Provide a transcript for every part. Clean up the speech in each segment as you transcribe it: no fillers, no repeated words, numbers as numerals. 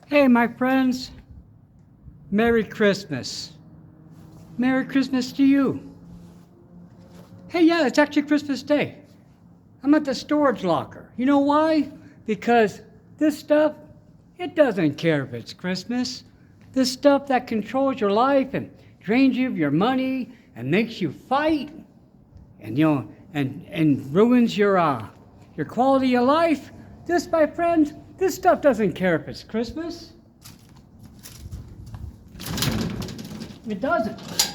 Hey, my friends, Merry Christmas. Merry Christmas to you. Hey, yeah, it's actually Christmas Day. I'm at the storage locker. You know why? Because this stuff, it doesn't care if it's Christmas. This stuff that controls your life and drains you of your money and makes you fight and and ruins your quality of life. This, my friends, this stuff doesn't care if it's Christmas. It doesn't.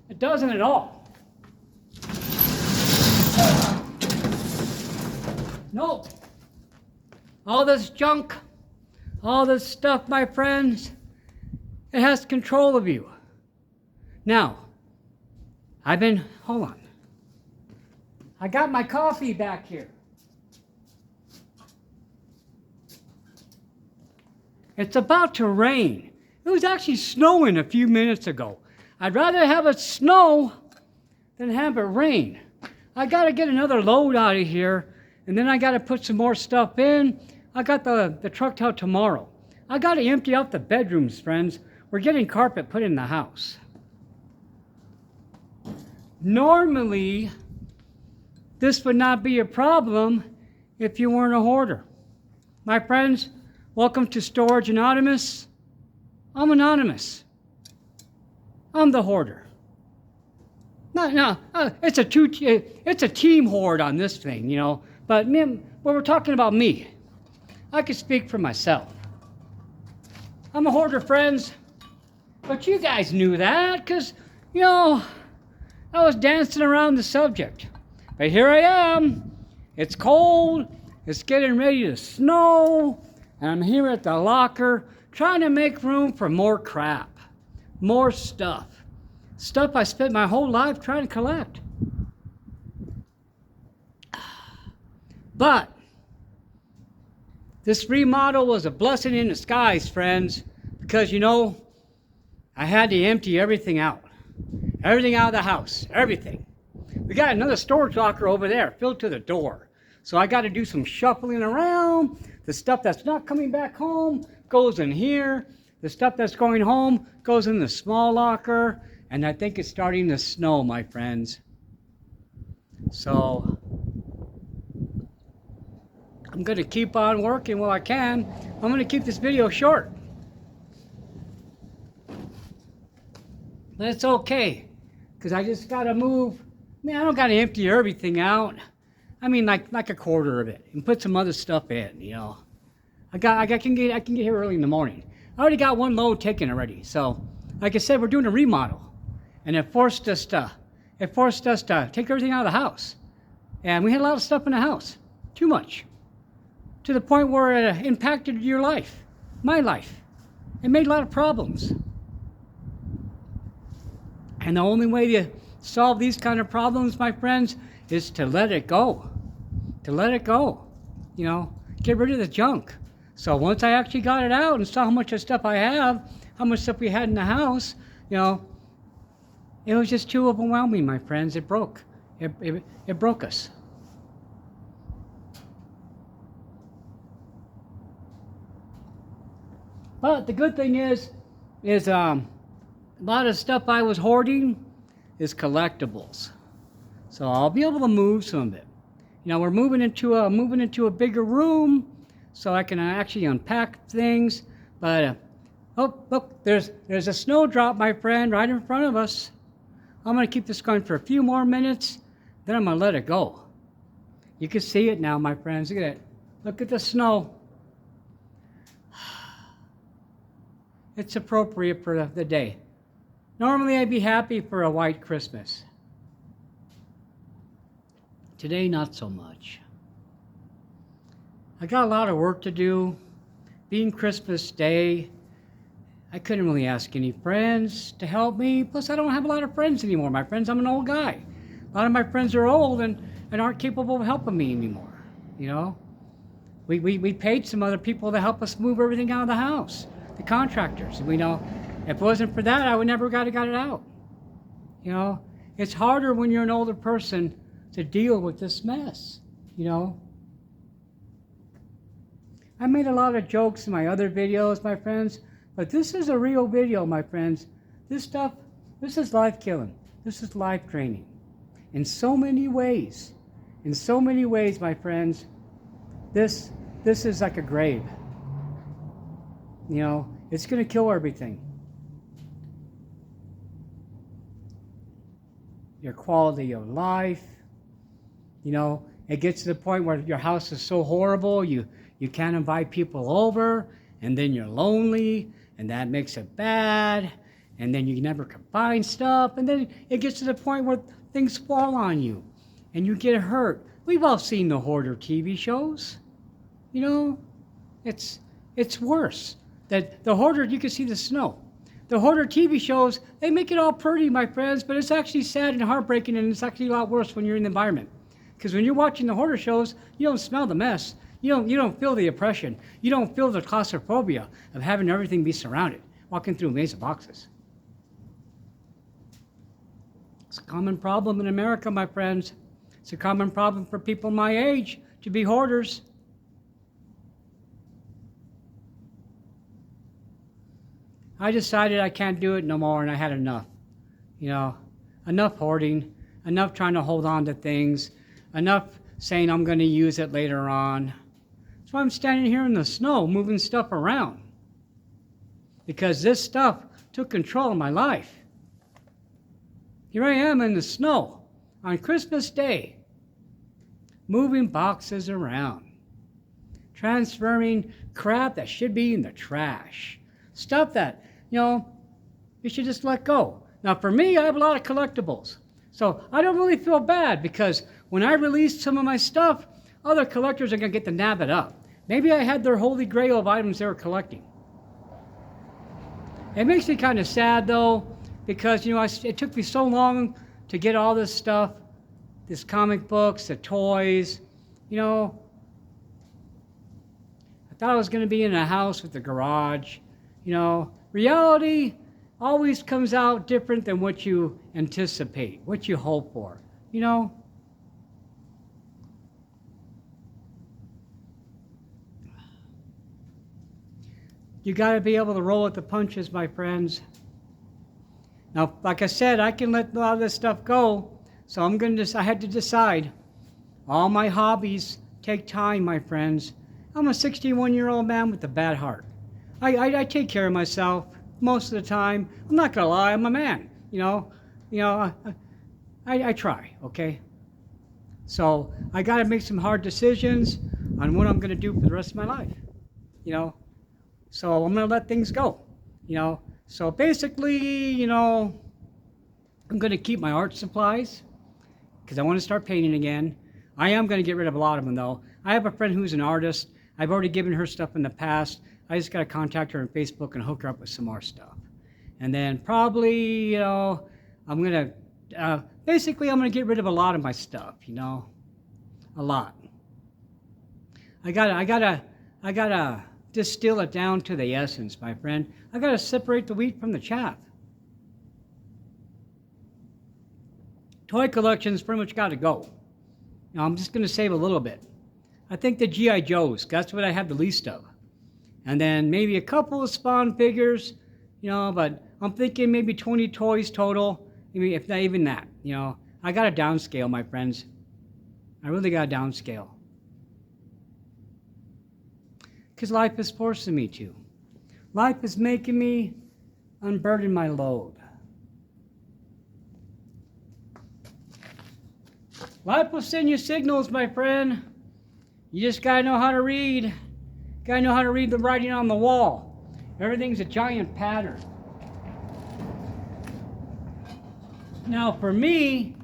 It doesn't at all. No. All this junk, all this stuff, my friends, it has control of you. Now, hold on. I got my coffee back here. It's about to rain. It was actually snowing a few minutes ago. I'd rather have it snow than have it rain. I got to get another load out of here, and then I got to put some more stuff in. I got the truck out tomorrow. I got to empty out the bedrooms, friends. We're getting carpet put in the house. Normally, this would not be a problem if you weren't a hoarder. My friends, welcome to Storage Anonymous. I'm anonymous. I'm the hoarder. No, it's a team hoard on this thing, you know. But we're talking about me. I could speak for myself. I'm a hoarder, friends. But you guys knew that, because, I was dancing around the subject. But here I am. It's cold. It's getting ready to snow. And I'm here at the locker trying to make room for more crap, more stuff. Stuff I spent my whole life trying to collect. But this remodel was a blessing in disguise, friends, because I had to empty everything out. Everything out of the house, everything. We got another storage locker over there, filled to the door. So I got to do some shuffling around. The stuff that's not coming back home goes in here. The stuff that's going home goes in the small locker. And I think it's starting to snow, my friends. So I'm going to keep on working while I can. I'm going to keep this video short. But it's okay, because I just got to move. I don't got to empty everything out. Like a quarter of it, and put some other stuff in. I can get here early in the morning. I already got one load taken already. So, like I said, we're doing a remodel, and it forced us to take everything out of the house, and we had a lot of stuff in the house, too much, to the point where it impacted your life, my life. It made a lot of problems. And the only way to solve these kind of problems, my friends, is to let it go. To let it go. Get rid of the junk. So once I actually got it out and saw how much of stuff I have, how much stuff we had in the house, it was just too overwhelming, my friends. It broke. It broke us. But the good thing is a lot of stuff I was hoarding is collectibles. So I'll be able to move some of it. We're moving into a bigger room, so I can actually unpack things. But look, there's a snowdrop, my friend, right in front of us. I'm gonna keep this going for a few more minutes, then I'm gonna let it go. You can see it now, my friends. Look at it. Look at the snow. It's appropriate for the day. Normally I'd be happy for a white Christmas. Today, not so much. I got a lot of work to do. Being Christmas Day, I couldn't really ask any friends to help me. Plus, I don't have a lot of friends anymore, my friends. I'm an old guy. A lot of my friends are old and aren't capable of helping me anymore. We paid some other people to help us move everything out of the house, the contractors. If it wasn't for that, I would never got it out. It's harder when you're an older person to deal with this mess. I made a lot of jokes in my other videos, my friends, but this is a real video, my friends. This stuff, this is life killing. This is life draining. In so many ways. In so many ways, my friends, this is like a grave. You know, it's going to kill everything. Your quality of life. You know, it gets to the point where your house is so horrible, you can't invite people over, and then you're lonely, and that makes it bad, and then you never can find stuff, and then it gets to the point where things fall on you, and you get hurt. We've all seen the hoarder TV shows. You know, it's worse. That the hoarder, you can see the snow. The hoarder TV shows, they make it all pretty, my friends, but it's actually sad and heartbreaking, and it's actually a lot worse when you're in the environment. Because when you're watching the hoarder shows, you don't smell the mess. You don't feel the oppression. You don't feel the claustrophobia of having everything be surrounded, walking through a maze of boxes. It's a common problem in America, my friends. It's a common problem for people my age to be hoarders. I decided I can't do it no more, and I had enough. You know, enough hoarding, enough trying to hold on to things, enough saying I'm going to use it later on. That's why I'm standing here in the snow, moving stuff around. Because this stuff took control of my life. Here I am in the snow on Christmas Day, moving boxes around, transferring crap that should be in the trash. Stuff that, you know, you should just let go. Now for me, I have a lot of collectibles. So I don't really feel bad because when I release some of my stuff, other collectors are going to get to nab it up. Maybe I had their holy grail of items they were collecting. It makes me kind of sad though, because, you know, it took me so long to get all this stuff, these comic books, the toys, you know. I thought I was going to be in a house with a garage. You know, reality always comes out different than what you anticipate, what you hope for, you know. You got to be able to roll with the punches, my friends. Now, like I said, I can let a lot of this stuff go, so I had to decide. All my hobbies take time, my friends. I'm a 61-year-old man with a bad heart. I take care of myself most of the time. I'm not gonna lie, I'm a man. I try, okay? So I gotta make some hard decisions on what I'm gonna do for the rest of my life, you know? So I'm gonna let things go, you know? So basically, you know, I'm gonna keep my art supplies because I wanna start painting again. I am gonna get rid of a lot of them though. I have a friend who's an artist. I've already given her stuff in the past. I just got to contact her on Facebook and hook her up with some more stuff. And then probably, you know, I'm going to, basically I'm going to get rid of a lot of my stuff, you know, a lot. I gotta distill it down to the essence, my friend. I gotta separate the wheat from the chaff. Toy collection's pretty much gotta go. Now I'm just gonna save a little bit. I think the G.I. Joes, that's what I have the least of. And then maybe a couple of Spawn figures, you know, but I'm thinking maybe 20 toys total, maybe if not even that, you know. I got to downscale, my friends. I really got to downscale. Because life is forcing me to. Life is making me unburden my load. Life will send you signals, my friend. You just got to know how to read. Got to know how to read the writing on the wall. Everything's a giant pattern. Now, for me,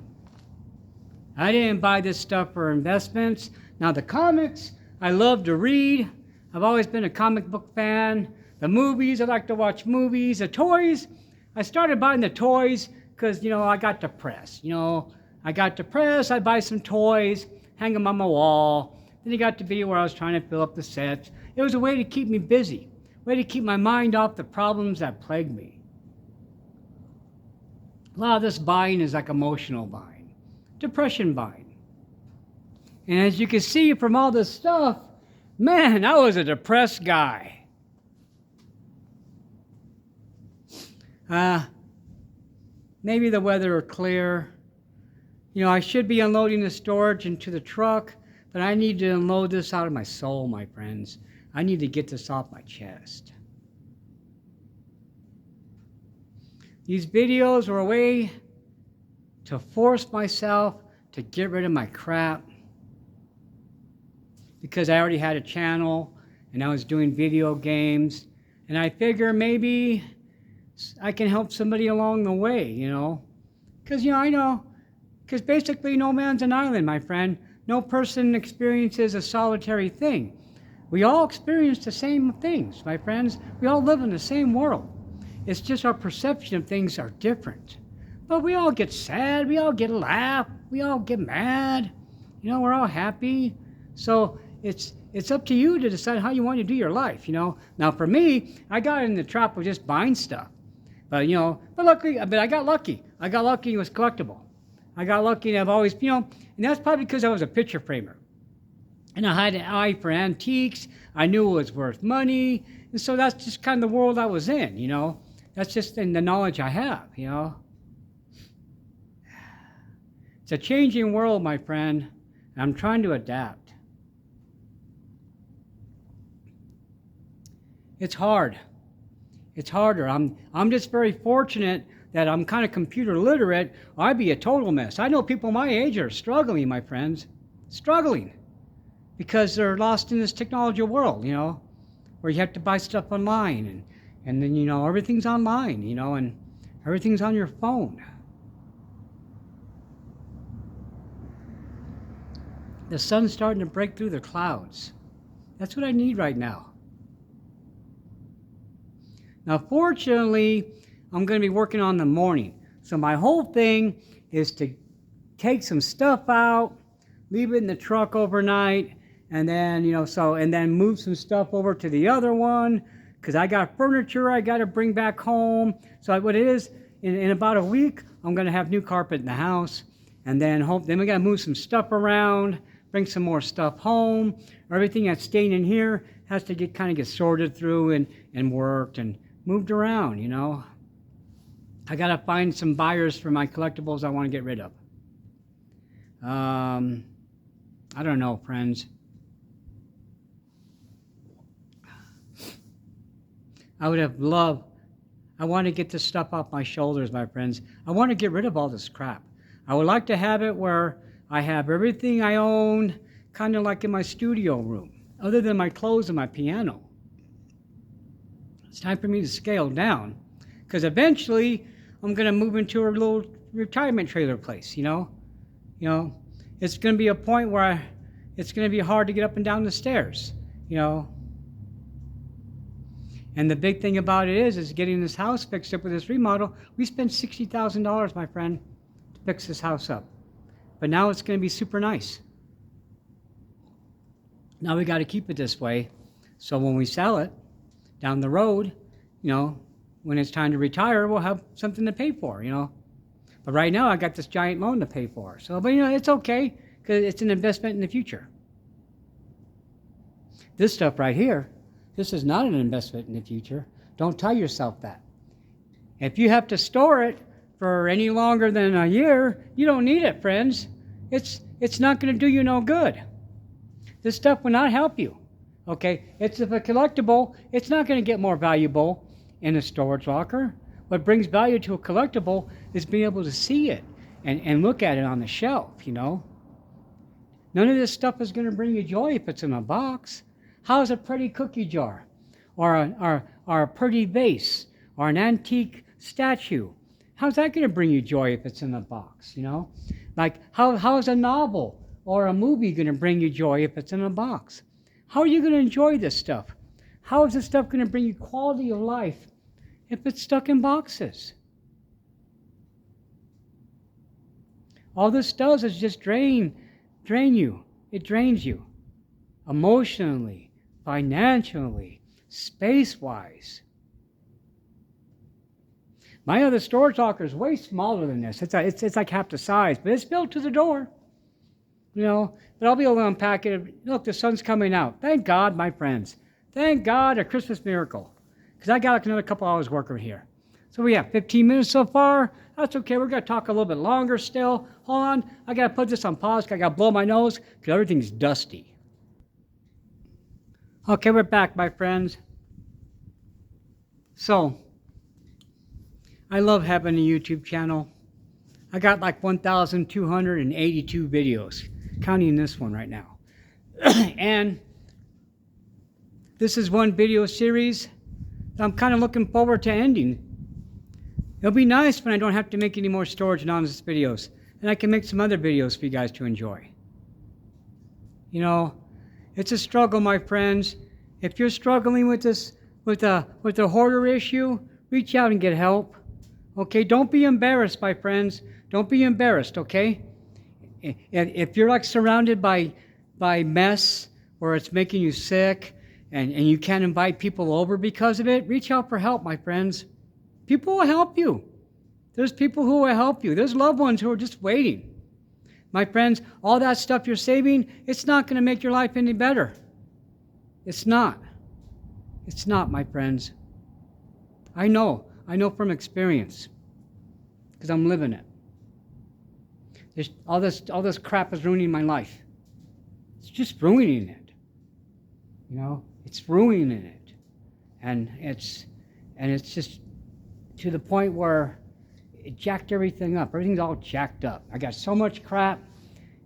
I didn't buy this stuff for investments. Now, the comics, I love to read. I've always been a comic book fan. The movies, I like to watch movies. The toys, I started buying the toys because, you know, I got depressed. You know, I got depressed. I'd buy some toys, hang them on my wall. Then it got to be where I was trying to fill up the sets. It was a way to keep me busy, a way to keep my mind off the problems that plagued me. A lot of this buying is like emotional buying, depression buying. And as you can see from all this stuff, Man, I was a depressed guy. Maybe the weather will clear. You know, I should be unloading the storage into the truck, but I need to unload this out of my soul, my friends. I need to get this off my chest. These videos were a way to force myself to get rid of my crap because I already had a channel and I was doing video games, and I figure maybe I can help somebody along the way, you know. Because, you know, I know, because basically no man's an island, my friend. No person experiences a solitary thing. We all experience the same things, my friends. We all live in the same world. It's just our perception of things are different. But we all get sad, we all get laugh, we all get mad. You know, we're all happy. So it's up to you to decide how you want to do your life, you know. Now for me, I got in the trap of just buying stuff. But I got lucky. I got lucky it was collectible. I got lucky and I've always, you know, and that's probably because I was a picture framer. And I had an eye for antiques. I knew it was worth money. And so that's just kind of the world I was in, you know. That's just in the knowledge I have, you know. It's a changing world, my friend. And I'm trying to adapt. It's hard. It's harder. I'm just very fortunate that I'm kind of computer literate. I'd be a total mess. I know people my age are struggling, my friends. Struggling. Because they're lost in this technology world, you know, where you have to buy stuff online and then, you know, everything's online, you know, and everything's on your phone. The sun's starting to break through the clouds. That's what I need right now. Now, fortunately, I'm going to be working on the morning. So my whole thing is to take some stuff out, leave it in the truck overnight, and then, you know, and then move some stuff over to the other one, because I got furniture I got to bring back home. So what it is, in about a week, I'm going to have new carpet in the house, and then we got to move some stuff around, bring some more stuff home. Everything that's staying in here has to get sorted through and worked and moved around, you know. I got to find some buyers for my collectibles I want to get rid of. I don't know, friends. I want to get this stuff off my shoulders, my friends. I want to get rid of all this crap. I would like to have it where I have everything I own kind of like in my studio room, other than my clothes and my piano. It's time for me to scale down, because eventually I'm going to move into a little retirement trailer place, you know. You know, it's going to be a point where it's going to be hard to get up and down the stairs, you know. And the big thing about it is getting this house fixed up with this remodel. We spent $60,000, my friend, to fix this house up. But now it's going to be super nice. Now we got to keep it this way, so when we sell it down the road, you know, when it's time to retire, we'll have something to pay for, you know. But right now I got this giant loan to pay for. So, but you know, it's okay, because it's an investment in the future. This stuff right here, this is not an investment in the future. Don't tell yourself that. If you have to store it for any longer than a year, you don't need it, friends. It's not going to do you no good. This stuff will not help you. Okay, it's if a collectible, it's not going to get more valuable in a storage locker. What brings value to a collectible is being able to see it and look at it on the shelf, you know. None of this stuff is going to bring you joy if it's in a box. How's a pretty cookie jar or a pretty vase or an antique statue? How's that going to bring you joy if it's in a box, you know? Like, how's a novel or a movie going to bring you joy if it's in a box? How are you going to enjoy this stuff? How is this stuff going to bring you quality of life if it's stuck in boxes? All this does is just drain you. It drains you emotionally, financially, space-wise. My other storage locker is way smaller than this. It's like half the size, but it's built to the door. But I'll be able to unpack it. Look, the sun's coming out. Thank God, my friends. Thank God, a Christmas miracle. Because I got another couple hours working here. So we have 15 minutes so far. That's okay. We're going to talk a little bit longer still. Hold on. I got to put this on pause. I got to blow my nose because everything's dusty. Okay, we're back, my friends. So, I love having a YouTube channel. I got like 1,282 videos, counting this one right now. And this is one video series that I'm kind of looking forward to ending. It'll be nice when I don't have to make any more Storage Anonymous videos, and I can make some other videos for you guys to enjoy. It's a struggle, my friends. If you're struggling with this, with the hoarder issue, reach out and get help. Okay, don't be embarrassed, my friends. Don't be embarrassed, okay? If you're like surrounded by mess or it's making you sick and you can't invite people over because of it, reach out for help, my friends. People will help you. There's people who will help you. There's loved ones who are just waiting. My friends, all that stuff you're saving, it's not going to make your life any better. It's not. It's not, my friends. I know from experience, because I'm living it. All this crap is ruining my life. It's just ruining it. It's ruining it, and it's just to the point where it jacked everything up. Everything's all jacked up. I got so much crap,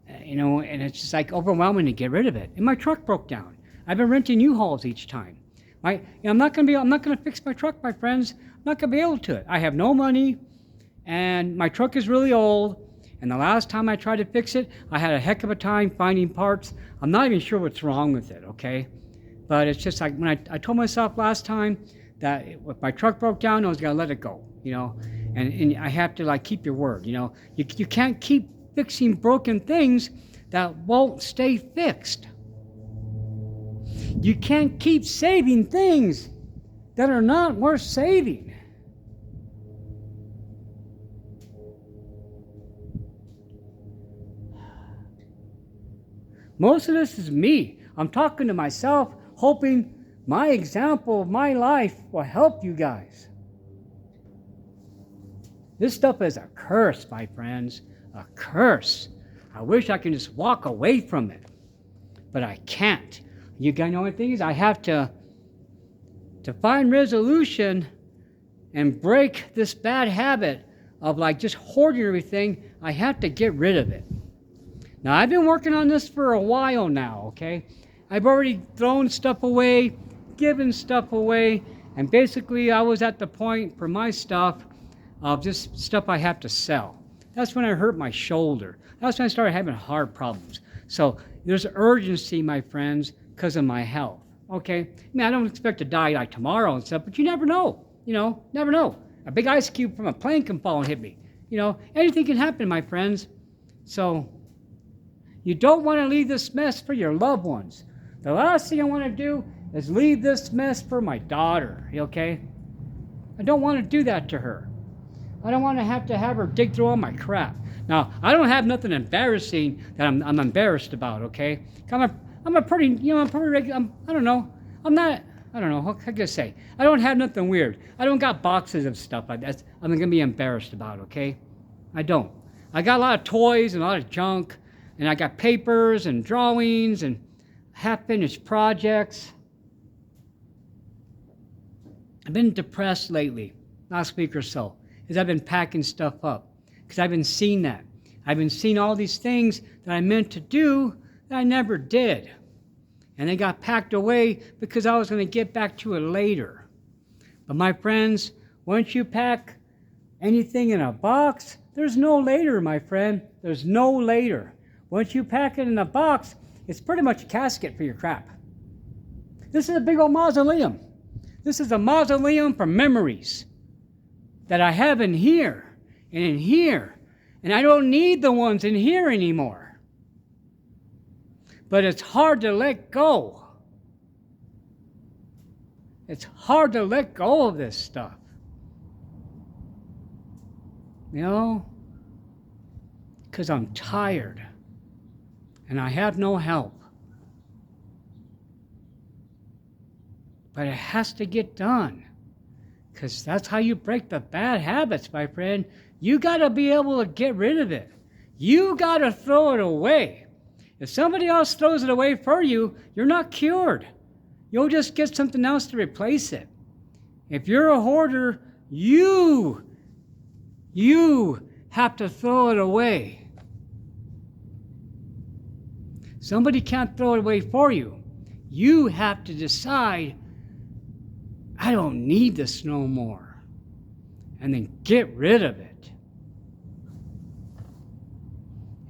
and it's just like overwhelming to get rid of it. And my truck broke down. I've been renting U-Hauls each time. I'm not going to fix my truck, my friends. I'm not going to be able to. I have no money, and my truck is really old. And the last time I tried to fix it, I had a heck of a time finding parts. I'm not even sure what's wrong with it, okay? But it's just like when I told myself last time that if my truck broke down, I was going to let it go, And I have to keep your word, You can't keep fixing broken things that won't stay fixed. You can't keep saving things that are not worth saving. Most of this is me. I'm talking to myself, hoping my example of my life will help you guys. This stuff is a curse, my friends. A curse. I wish I could just walk away from it, but I can't. You guys know what the thing is? I have to find resolution and break this bad habit of just hoarding everything. I have to get rid of it. Now, I've been working on this for a while now, okay? I've already thrown stuff away, given stuff away, and basically I was at the point for my stuff of just stuff I have to sell. That's when I hurt my shoulder. That's when I started having heart problems. So there's urgency, my friends, because of my health, okay? I don't expect to die like tomorrow and stuff, but you never know, never know. A big ice cube from a plane can fall and hit me. Anything can happen, my friends. So you don't want to leave this mess for your loved ones. The last thing I want to do is leave this mess for my daughter, okay? I don't want to do that to her. I don't want to have her dig through all my crap. Now, I don't have nothing embarrassing that I'm embarrassed about, okay? I'm a pretty, I'm pretty regular, I don't know, what can I say? I don't have nothing weird. I don't got boxes of stuff like that I'm going to be embarrassed about, okay? I don't. I got a lot of toys and a lot of junk, and I got papers and drawings and half-finished projects. I've been depressed lately, last week or so, as I've been packing stuff up, because I've been seeing that. I've been seeing all these things that I meant to do that I never did. And they got packed away because I was going to get back to it later. But my friends, once you pack anything in a box, there's no later, my friend. There's no later. Once you pack it in a box, it's pretty much a casket for your crap. This is a big old mausoleum. This is a mausoleum for memories that I have in here and in here. And I don't need the ones in here anymore. But it's hard to let go. It's hard to let go of this stuff. Because I'm tired. and I have no help. But it has to get done, because that's how you break the bad habits, my friend. You got to be able to get rid of it. You got to throw it away. If somebody else throws it away for you, you're not cured. You'll just get something else to replace it. If you're a hoarder, you have to throw it away. Somebody can't throw it away for you. You have to decide, I don't need this no more. And then get rid of it.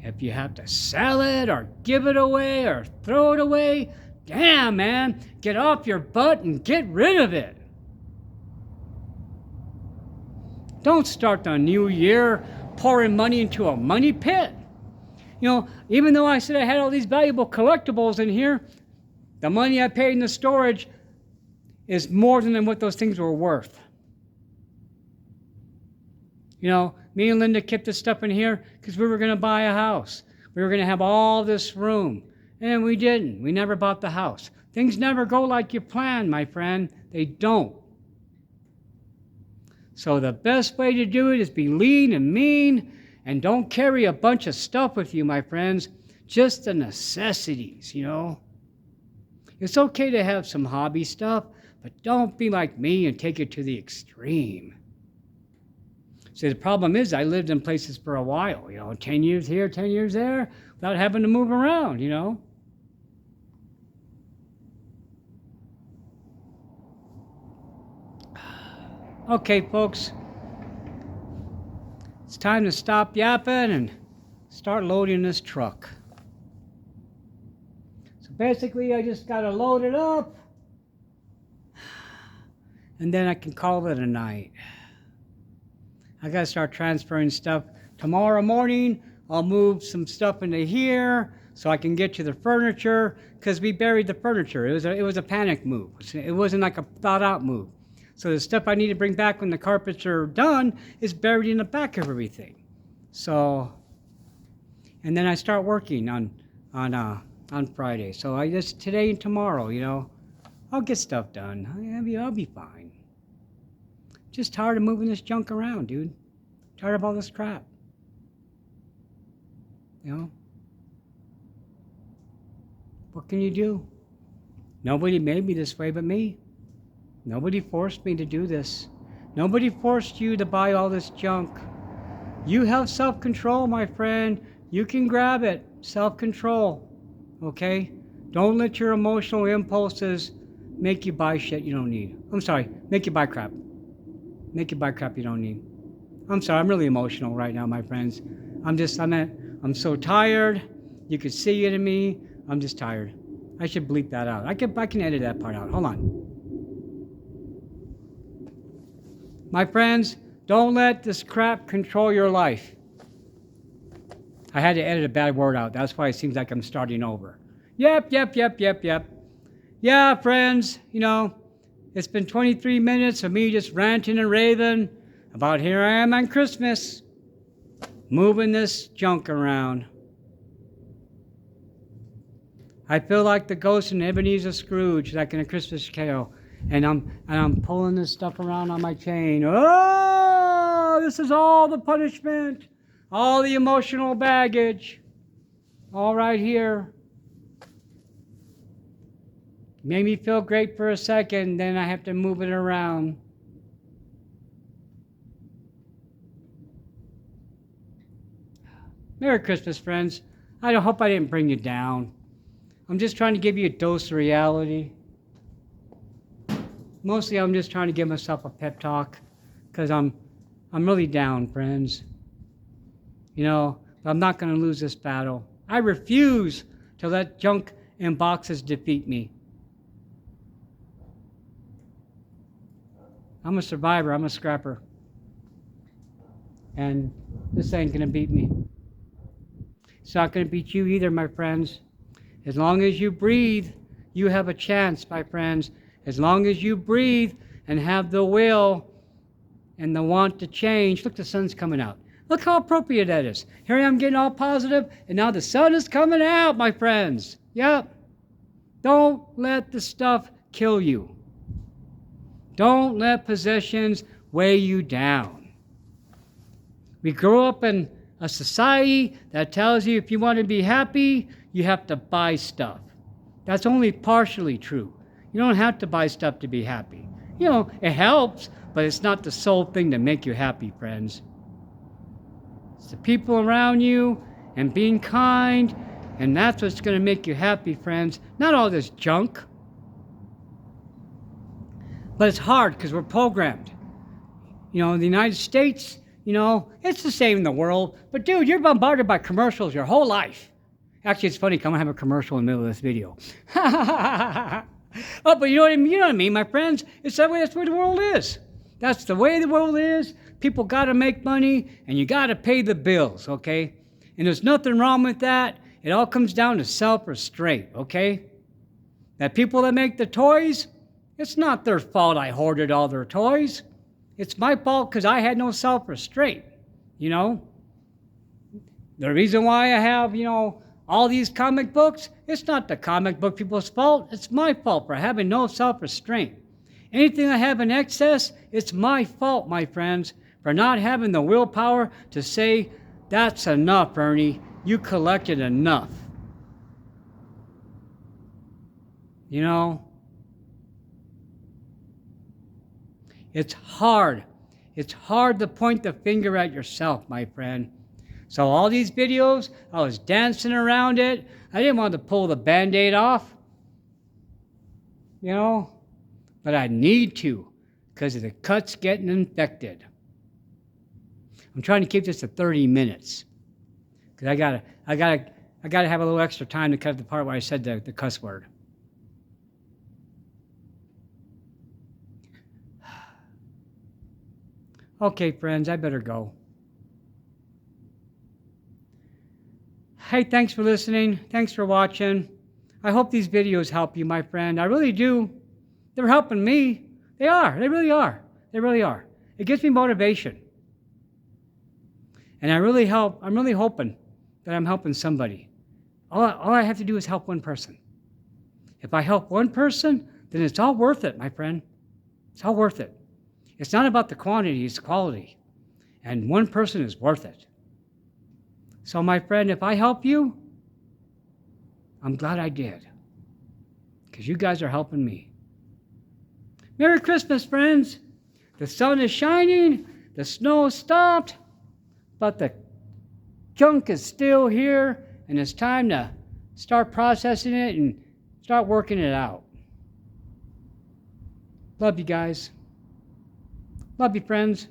If you have to sell it or give it away or throw it away, damn, man, get off your butt and get rid of it. Don't start the new year pouring money into a money pit. You know, even though I said I had all these valuable collectibles in here, the money I paid in the storage is more than what those things were worth. You know, me and Linda kept this stuff in here because we were going to buy a house. We were going to have all this room. And we didn't. We never bought the house. Things never go like you plan, my friend. They don't. So the best way to do it is be lean and mean, and don't carry a bunch of stuff with you, my friends. Just the necessities, you know. It's okay to have some hobby stuff, but don't be like me and take it to the extreme. See, the problem is I lived in places for a while, you know, 10 years here, 10 years there, without having to move around, you know. Okay, folks, it's time to stop yapping and start loading this truck. So basically, I just got to load it up, and then I can call it a night. I got to start transferring stuff. Tomorrow morning, I'll move some stuff into here so I can get to the furniture, because we buried the furniture. It was a panic move. It wasn't like a thought-out move. So the stuff I need to bring back when the carpets are done is buried in the back of everything. So, and then I start working on Friday. So I just today and tomorrow, you know, I'll get stuff done. I'll be fine. Just tired of moving this junk around, dude. Tired of all this crap. You know? What can you do? Nobody made me this way but me. Nobody forced me to do this. Nobody forced you to buy all this junk. You have self-control, my friend. You can grab it. Self-control. Okay? Don't let your emotional impulses make you buy shit you don't need. I'm sorry. Make you buy crap. Make you buy crap you don't need. I'm sorry. I'm really emotional right now, my friends. I'm so tired. You could see it in me. I'm just tired. I should bleep that out. I can edit that part out. Hold on. My friends, don't let this crap control your life. I had to edit a bad word out. That's why it seems like I'm starting over. Yep. Yeah, friends, you know, it's been 23 minutes of me just ranting and raving about here I am on Christmas, moving this junk around. I feel like the ghost in Ebenezer Scrooge, like in A Christmas Carol. And I'm pulling this stuff around on my chain. Oh, this is all the punishment, all the emotional baggage, all right here. Made me feel great for a second, then I have to move it around. Merry Christmas, friends. I hope I didn't bring you down. I'm just trying to give you a dose of reality. Mostly I'm just trying to give myself a pep talk, because I'm really down, friends. You know, but I'm not going to lose this battle. I refuse to let junk and boxes defeat me. I'm a survivor. I'm a scrapper. And this ain't going to beat me. It's not going to beat you either, my friends. As long as you breathe, you have a chance, my friends. As long as you breathe and have the will and the want to change. Look, the sun's coming out. Look how appropriate that is. Here I am getting all positive, and now the sun is coming out, my friends. Yep. Don't let the stuff kill you. Don't let possessions weigh you down. We grow up in a society that tells you if you want to be happy, you have to buy stuff. That's only partially true. You don't have to buy stuff to be happy. You know, it helps, but it's not the sole thing to make you happy, friends. It's the people around you and being kind, and that's what's going to make you happy, friends. Not all this junk. But it's hard because we're programmed. You know, in the United States, you know, it's the same in the world. But dude, you're bombarded by commercials your whole life. Actually, it's funny, 'cause I'm going to have a commercial in the middle of this video. Oh, but you know what I mean, my friends? It's that way, that's where the world is. That's the way the world is. People got to make money, and you got to pay the bills, okay? And there's nothing wrong with that. It all comes down to self-restraint, okay? That people that make the toys, it's not their fault I hoarded all their toys. It's my fault because I had no self-restraint, you know? The reason why I have, you know, all these comic books, it's not the comic book people's fault. It's my fault for having no self-restraint. Anything I have in excess, it's my fault, my friends, for not having the willpower to say, that's enough, Ernie. You collected enough. You know? It's hard. It's hard to point the finger at yourself, my friend. So all these videos, I was dancing around it. I didn't want to pull the Band-Aid off, you know, but I need to because the cut's getting infected. I'm trying to keep this to 30 minutes because I gotta have a little extra time to cut the part where I said the cuss word. Okay, friends, I better go. Hey, thanks for listening. Thanks for watching. I hope these videos help you, my friend. I really do. They're helping me. They are. They really are. They really are. It gives me motivation. And I'm really hoping that I'm helping somebody. All I have to do is help one person. If I help one person, then it's all worth it, my friend. It's all worth it. It's not about the quantity, it's the quality. And one person is worth it. So, my friend, if I help you, I'm glad I did. Because you guys are helping me. Merry Christmas, friends. The sun is shining, the snow stopped, but the junk is still here, and it's time to start processing it and start working it out. Love you guys. Love you, friends.